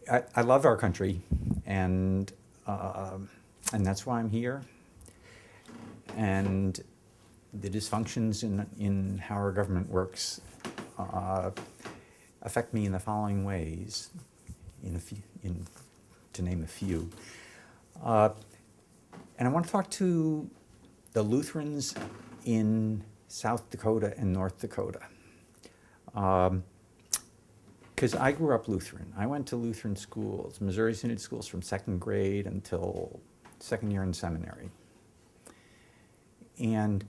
I love our country, and that's why I'm here. And the dysfunctions in how our government works affect me in the following ways, to name a few. And I want to talk to the Lutherans in South Dakota and North Dakota. Because I grew up Lutheran. I went to Lutheran schools, Missouri Synod schools, from second grade until second year in seminary. And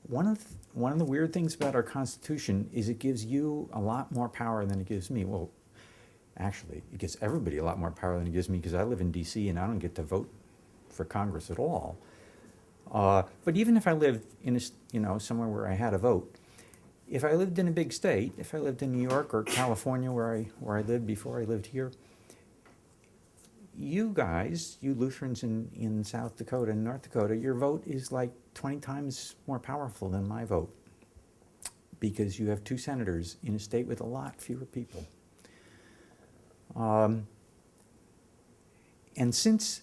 one of the weird things about our Constitution is it gives you a lot more power than it gives me. Well, actually, it gives everybody a lot more power than it gives me, because I live in D.C. and I don't get to vote for Congress at all. But even if I lived in somewhere where I had a vote, if I lived in a big state, if I lived in New York or California, where I lived before I lived here, you guys, you Lutherans in South Dakota and North Dakota, your vote is like 20 times more powerful than my vote, because you have 2 senators in a state with a lot fewer people. And since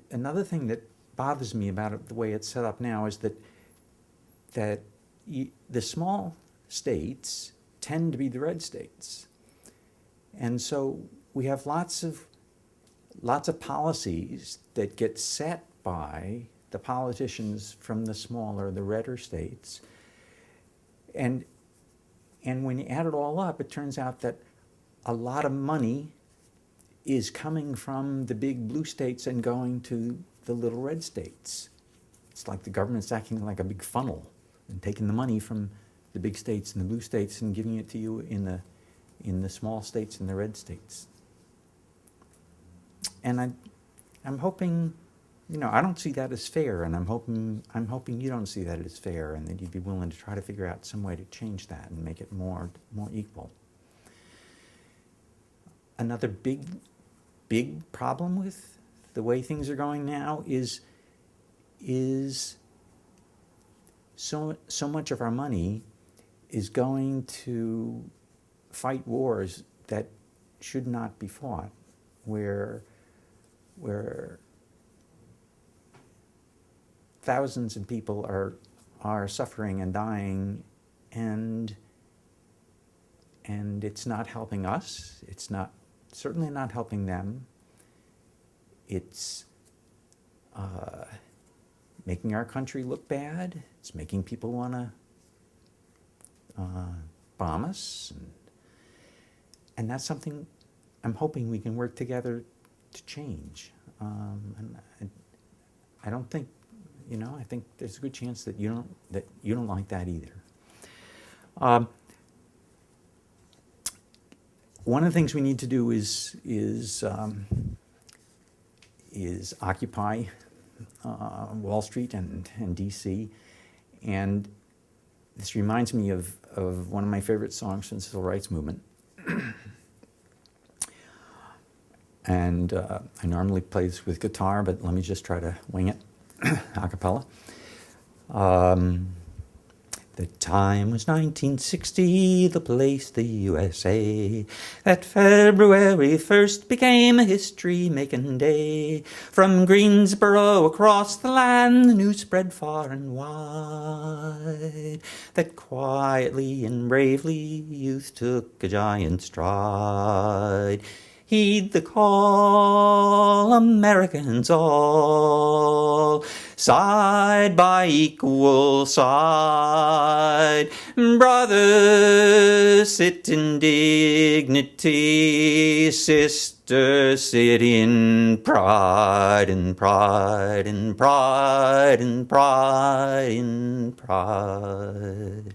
another thing that bothers me about it, the way it's set up now, is that the small states tend to be the red states, and so we have lots of policies that get set by the politicians from the smaller, the redder states, and when you add it all up, it turns out that a lot of money is coming from the big blue states and going to the little red states. It's like the government's acting like a big funnel and taking the money from the big states and the blue states and giving it to you in the small states and the red states. And I'm hoping, I don't see that as fair, and I'm hoping you don't see that as fair, and that you'd be willing to try to figure out some way to change that and make it more equal. Another big problem with the way things are going now is so much of our money is going to fight wars that should not be fought, where thousands of people are suffering and dying, and it's not helping us. It's certainly not helping them. It's making our country look bad. It's making people want to bomb us, and that's something I'm hoping we can work together to change. And I don't think, I think there's a good chance that you don't like that either. One of the things we need to do is occupy Wall Street and D.C. And this reminds me of one of my favorite songs from the Civil Rights Movement. And I normally play this with guitar, but let me just try to wing it a cappella. The time was 1960, the place the USA. That February 1st became a history-making day. From Greensboro across the land, the news spread far and wide. That quietly and bravely youth took a giant stride. Heed the call, Americans all, side by equal side. Brothers, sit in dignity, sisters, sit in pride and pride and pride and pride and pride.